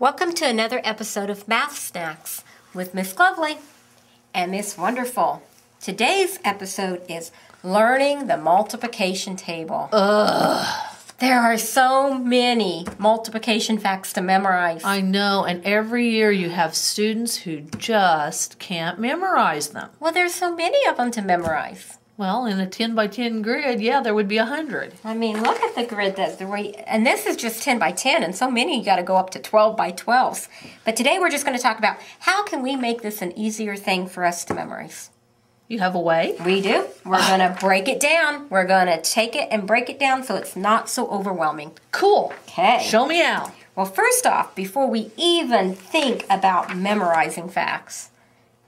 Welcome to another episode of Math Snacks with Miss Lovely and Miss Wonderful. Today's episode is learning the multiplication table. There are so many multiplication facts to memorize. I know, and every year you have students who just can't memorize them. Well, there's so many of them to memorize. Well, in a 10 by 10 grid, yeah, there would be 100. I mean, look at the grid and this is just 10 by 10, and so many you got to go up to 12 by 12s. But today we're just going to talk about how can we make this an easier thing for us to memorize. You have a way? We do. We're going to break it down. We're going to take it and break it down so it's not so overwhelming. Cool. Okay. Show me how. Well, first off, before we even think about memorizing facts,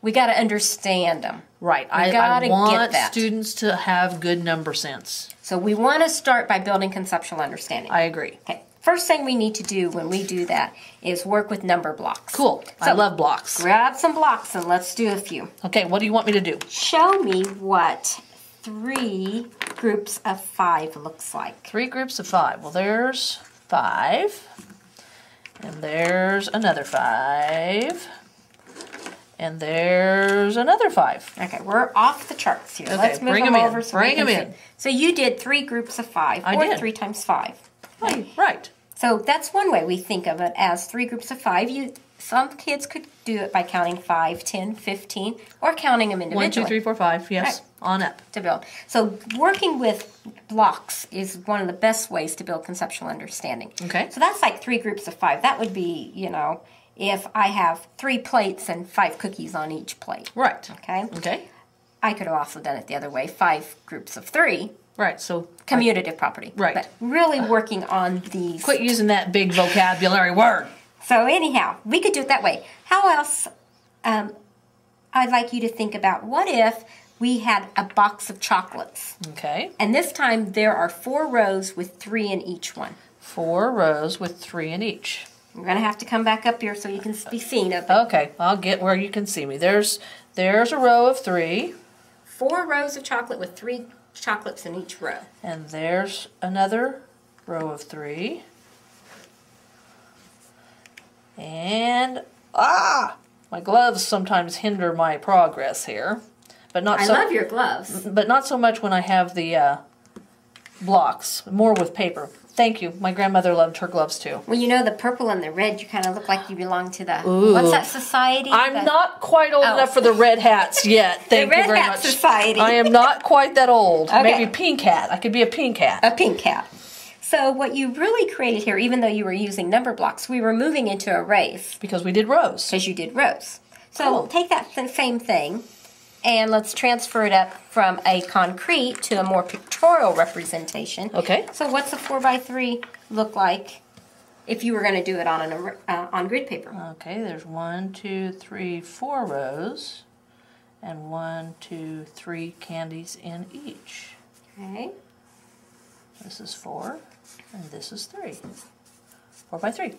we got to understand them. Right. I want students to have good number sense. So we want to start by building conceptual understanding. I agree. Okay. First thing we need to do when we do that is work with number blocks. Cool. So I love blocks. Grab some blocks and let's do a few. Okay, what do you want me to do? Show me what 3 groups of 5 looks like. 3 groups of 5. Well, there's 5. And there's another 5. And there's another 5. Okay, we're off the charts here. Okay, let's move bring them them over in. so Bring we can them see. in. So you did 3 groups of 5, I or did. 3 times 5. Right. So that's one way we think of it, as 3 groups of 5. Some kids could do it by counting 5, 10, 15, or counting them individually. 1, 2, 3, 4, 5. Yes, Right. on up. To build. So working with blocks is one of the best ways to build conceptual understanding. Okay. So that's like 3 groups of 5. That would be, if I have 3 plates and 5 cookies on each plate. Right. Okay. Okay. I could have also done it the other way, 5 groups of 3. Right, so... Commutative property. Right. But really working on these. Quit using that big vocabulary word. So anyhow, we could do it that way. How else? I'd like you to think about, what if we had a box of chocolates? Okay. And this time there are 4 rows with 3 in each one. 4 rows with 3 in each. We're going to have to come back up here so you can be seen. Okay, I'll get where you can see me. There's a row of 3. 4 rows of chocolate with 3 chocolates in each row. And there's another row of 3. And, my gloves sometimes hinder my progress here. But not I so, love your gloves. But not so much when I have the blocks, more with paper. Thank you. My grandmother loved her gloves too. Well, the purple and the red, you kind of look like you belong to the, Ooh. what's that society? I'm not quite old enough for the red hats yet. Thank The you Red very Hat much. Society. I am not quite that old. Okay. Maybe pink hat. I could be a pink hat. A pink hat. So what you really created here, even though you were using number blocks, we were moving into arrays. Because we did rows. Because you did rows. So Cool. take that same thing, and let's transfer it up from a concrete to a more pictorial representation. Okay. So what's a 4 by 3 look like if you were going to do it on grid paper? Okay, there's 1, 2, 3, 4 rows. And 1, 2, 3 candies in each. Okay. This is 4, and this is 3. 4 by 3.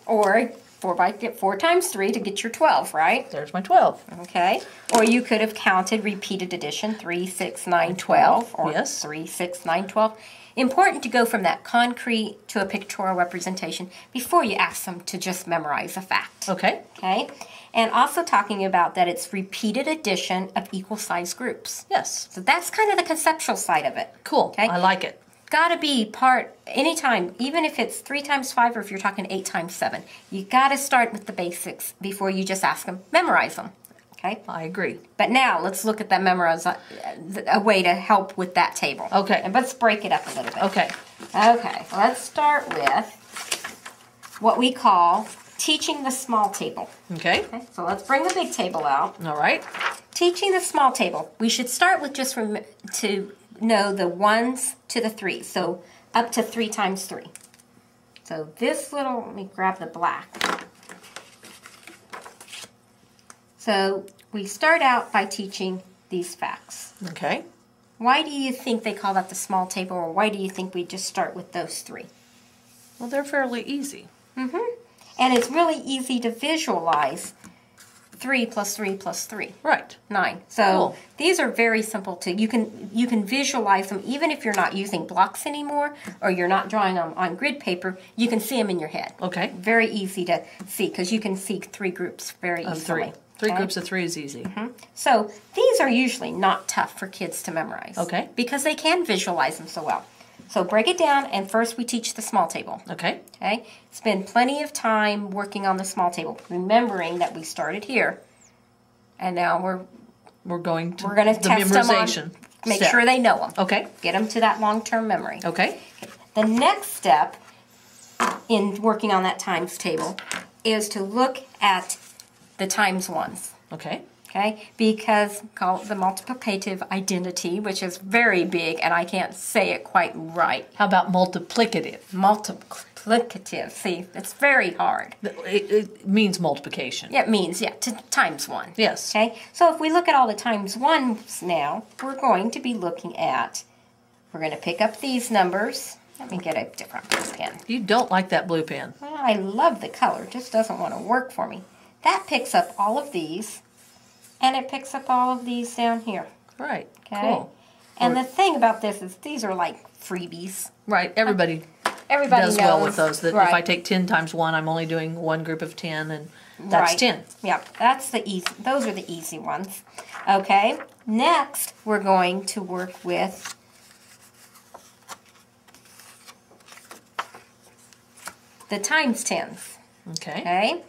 Or 4 times 3 to get your 12, right? There's my 12. Okay. Or you could have counted repeated addition, 3, 6, 9, 12. Or Yes. 3, 6, 9, 12. Important to go from that concrete to a pictorial representation before you ask them to just memorize a fact. Okay. Okay? And also talking about that it's repeated addition of equal size groups. Yes. So that's kind of the conceptual side of it. Cool. Okay. I like it. Got to be part anytime, even if it's 3 times 5 or if you're talking 8 times 7. You got to start with the basics before you just ask them, memorize them. Okay? I agree. But now let's look at that memorize, a way to help with that table. Okay. And let's break it up a little bit. Okay. Okay. Let's start with what we call teaching the small table. Okay. Okay. So let's bring the big table out. All right. Teaching the small table. We should start with just to know the 1s to the 3s. So up to 3 times 3. So this little, let me grab the black. So we start out by teaching these facts. Okay. Why do you think they call that the small table, or why do you think we just start with those 3? Well, they're fairly easy. And it's really easy to visualize 3 plus 3 plus 3. Right. 9. So Cool. these are very simple to, you can visualize them even if you're not using blocks anymore or you're not drawing on grid paper, you can see them in your head. Okay. Very easy to see because you can see 3 groups very Of easily. 3. 3 okay? groups of 3 is easy. So these are usually not tough for kids to memorize. Okay. Because they can visualize them so well. So break it down, and first we teach the small table. Okay. Okay? Spend plenty of time working on the small table, remembering that we started here, and now We're going to we're going to the test them on, memorization make step. sure they know them. Okay. Get them to that long-term memory. Okay. The next step in working on that times table is to look at the times ones. Okay. Okay, because call it the multiplicative identity, which is very big, and I can't say it quite right. How about multiplicative? Multiplicative. See, it's very hard. It means multiplication. It means, times 1. Yes. Okay, so if we look at all the times 1s now, we're going to be looking at, we're going to pick up these numbers. Let me get a different blue pen. You don't like that blue pen. Well, I love the color, it just doesn't want to work for me. That picks up all of these, and it picks up all of these down here. Right. Okay. Cool. And the thing about this is these are like freebies. Right. Everybody Everybody does knows. well with those. That right. if I take 10 times 1, I'm only doing one group of 10, and that's right. 10. Yeah, that's the easy. Those are the easy ones. Okay. Next, we're going to work with the times 10s. Okay. Okay.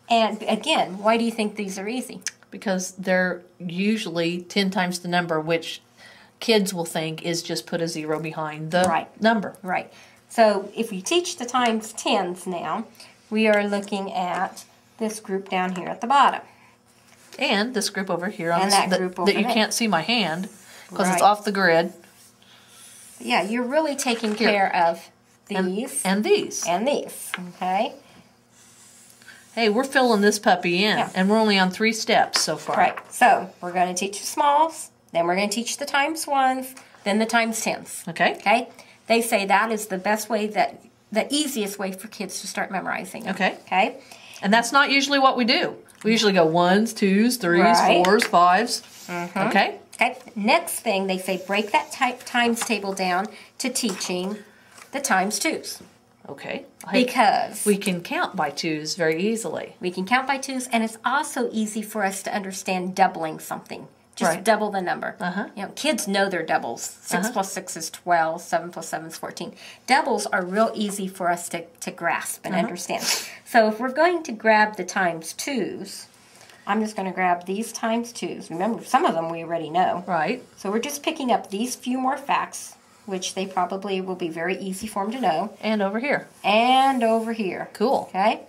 And again, why do you think these are easy? Because they're usually 10 times the number, which kids will think is just put a 0 behind the Right. number. Right. So if we teach the times 10s now, we are looking at this group down here at the bottom. And this group over here on And this, that group over that you there. can't see my hand because it's Right. off the grid. Yeah, you're really taking Here. care of these And these. and these. Okay. Hey, we're filling this puppy in, Yeah. and we're only on 3 steps so far. Right. So we're going to teach the smalls, then we're going to teach the times 1s, then the times 10s. Okay. Okay. They say that is the best way, that the easiest way for kids to start memorizing them. Okay. Okay. And that's not usually what we do. We usually go 1s, 2s, 3s, Right. 4s, 5s. Okay. Okay. Next thing, they say break that times table down to teaching the times 2s. Okay. Because we can count by 2s very easily. we can count by 2s, and it's also easy for us to understand doubling something. Just Right. double the number. Uh-huh. You know, kids know their doubles. 6 plus 6 is 12. 7 plus 7 is 14. Doubles are real easy for us to grasp and understand. So if we're going to grab the times 2s, I'm just going to grab these times 2s. Remember, some of them we already know. Right. So we're just picking up these few more facts, which they probably will be very easy for them to know. And over here. And over here. Cool. Okay?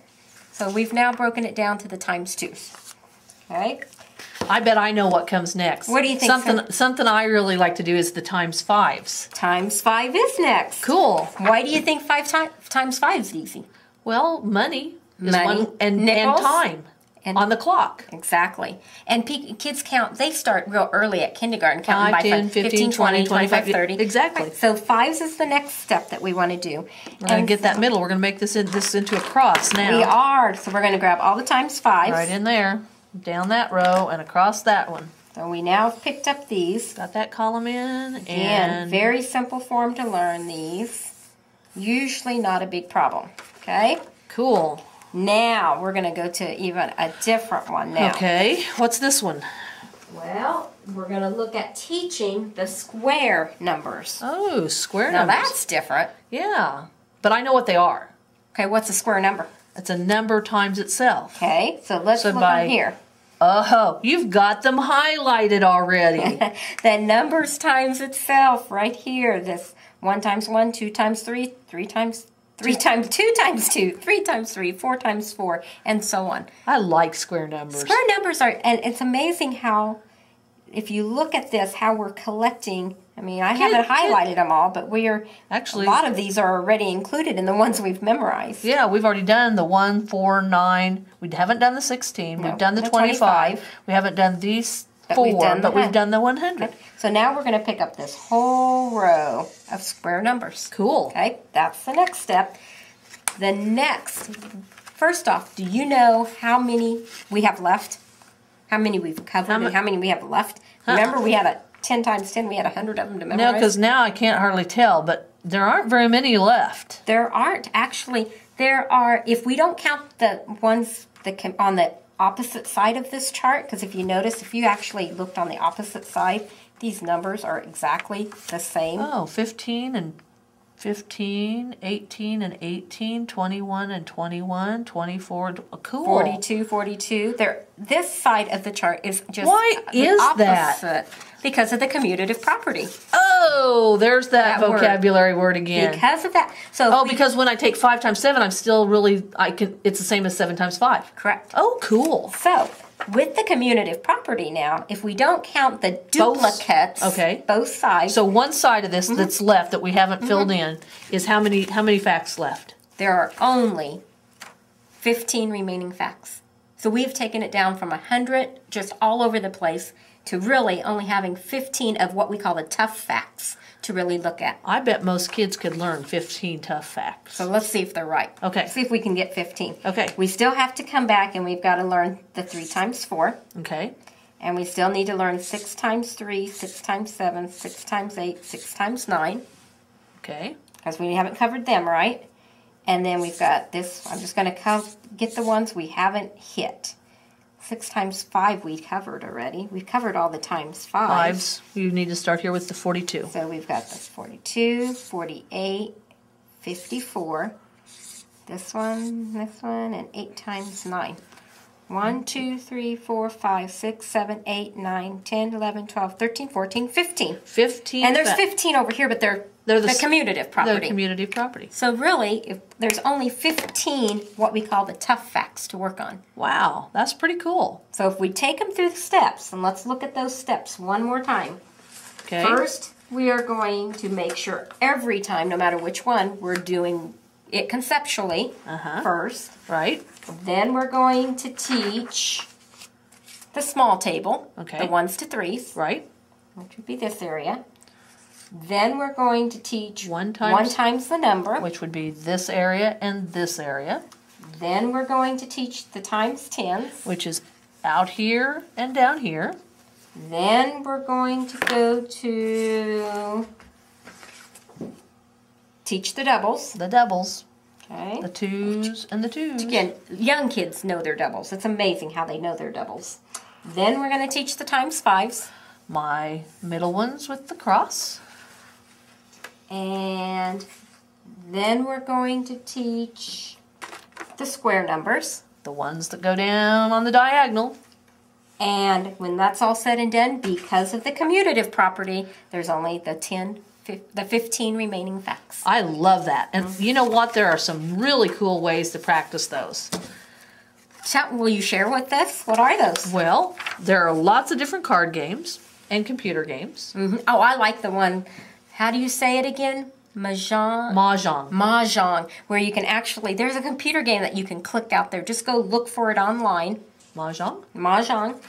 So we've now broken it down to the times 2s. Okay? I bet I know what comes next. What do you think? Something I really like to do is the times 5s. Times 5 is next. Cool. Why do you think times 5 is easy? Well, money is Money, one, and nickels, time and- on the clock. Exactly. And kids count, they start real early at kindergarten, counting 5, by 10, 15, 20, 25, 30. Exactly. Right. So 5s is the next step that we want to do. We're going to get that middle. We're going to make this into a cross now. We are. So we're going to grab all the times 5s. Right in there. Down that row and across that one. So we now have picked up these. Got that column in. Again, And very simple form to learn these. Usually not a big problem. Okay? cool. Now we're going to go to even a different one now. Okay, what's this one? Well, we're going to look at teaching the square numbers. Oh, square Now numbers. that's different. Yeah, but I know what they are. Okay, what's a square number? It's a number times itself. Okay, so let's look by- on here. Oh, you've got them highlighted already. The numbers times itself right here. This 1 times 1, 2 times 3, 3 times 2 times 2, 3 times 3, 4 times 4, and so on. I like square numbers. Square numbers are, and it's amazing how, if you look at this, how we're collecting. I mean, I haven't highlighted them all, but Actually, a lot of these are already included in the ones we've memorized. yeah, we've already done the 1, 4, 9. We haven't done the 16. No, We've done the the 25. We haven't done these But 4, we've done the but we've 100. done the 100. Okay. So now we're going to pick up this whole row of square numbers. Cool. Okay, that's the next step. First off, do you know how many we have left? how many we've covered and how many we have left. Remember, we had 10 times 10, we had 100 of them to memorize. No, because now I can't hardly tell, but there aren't very many left. There aren't. Actually, there are, if we don't count the ones that on the opposite side of this chart, because if you notice, if you actually looked on the opposite side, these numbers are exactly the same. Oh, 15 and 15, 18 and 18, 21 and 21, 24. Cool. 42, 42. This side of the chart is just Why is that? opposite because of the commutative property. Oh, there's that That word. vocabulary word again. Because of that. So Oh, because when I take 5 times 7, I'm still really, it's the same as 7 times 5. correct. Oh, cool. So, with the commutative property now, if we don't count the duplicates, okay. both sides, So one side of this that's left that we haven't filled in is how many facts left? there are only 15 remaining facts. So we've taken it down from 100, just all over the place, to really only having 15 of what we call the tough facts to really look at. I bet most kids could learn 15 tough facts. So let's see if they're right. Okay. See if we can get 15. Okay. We still have to come back and we've got to learn the 3 times 4. Okay. And we still need to learn 6 times 3, 6 times 7, 6 times 8, 6 times 9. Okay. Because we haven't covered them, right? And then we've got this. I'm just going to get the ones we haven't hit. 6 times 5 we covered already. We've covered all the times 5. Fives. You need to start here with the 42. So we've got the 42, 48, 54. This one, and 8 times 9. 1, 2, 3, 4, 5, 6, 7, 8, 9, 10, 11, 12, 13, 14, 15. 15. And there's 15 over here, but they're the commutative property. They're commutative property. So really, if there's only 15 what we call the tough facts to work on. Wow, that's pretty cool. So if we take them through the steps, and let's look at those steps one more time. Okay. First, we are going to make sure every time, no matter which one, we're doing it conceptually first. Right. Then we're going to teach the small table, Okay. the 1s to 3s, Right. which would be this area. Then we're going to teach 1 1 times, times the number. which would be this area and this area, Then we're going to teach the times 10s. which is out here and down here. Then we're going to go to teach the doubles. The doubles, Okay. the 2s and the 2s. Again, young kids know their doubles. It's amazing how they know their doubles. Then we're going to teach the times 5s. My middle ones with the cross. And then we're going to teach the square numbers. The ones that go down on the diagonal. And when that's all said and done, because of the commutative property, there's only the 15 remaining facts. I love that. And you know what? There are some really cool ways to practice those. Will you share with us? What are those? Well, there are lots of different card games and computer games. Oh, I like the one. How do you say it again? Mahjong. Mahjong. Where you can actually, there's a computer game that you can click out there. Just go look for it online. Mahjong. Mahjong.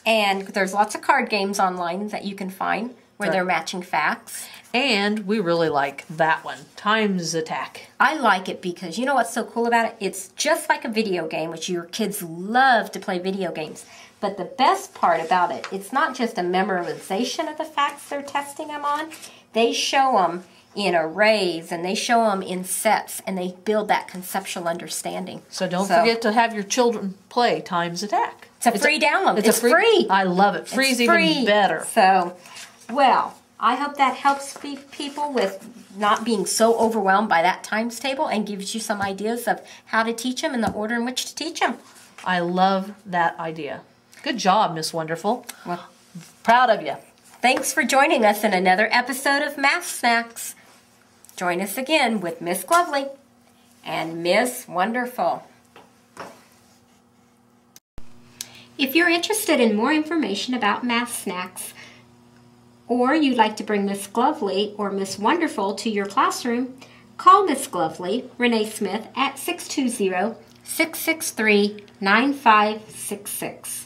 And there's lots of card games online that you can find where they're matching facts. And we really like that one, Times Attack. I like it because you know what's so cool about it? It's just like a video game, which your kids love to play video games. But the best part about it, it's not just a memorization of the facts they're testing them on. They show them in arrays and they show them in sets and they build that conceptual understanding. So don't forget to have your children play Times Attack. It's a free download. It's free. I love it. Free's It's free. even better. So, well, I hope that helps people with not being so overwhelmed by that times table and gives you some ideas of how to teach them and the order in which to teach them. I love that idea. Good job, Miss Wonderful. Well, proud of you. Thanks for joining us in another episode of Math Snacks. Join us again with Miss Glovely and Miss Wonderful. If you're interested in more information about Math Snacks, or you'd like to bring Miss Glovely or Miss Wonderful to your classroom, call Miss Glovely, Renee Smith, at 620-663-9566.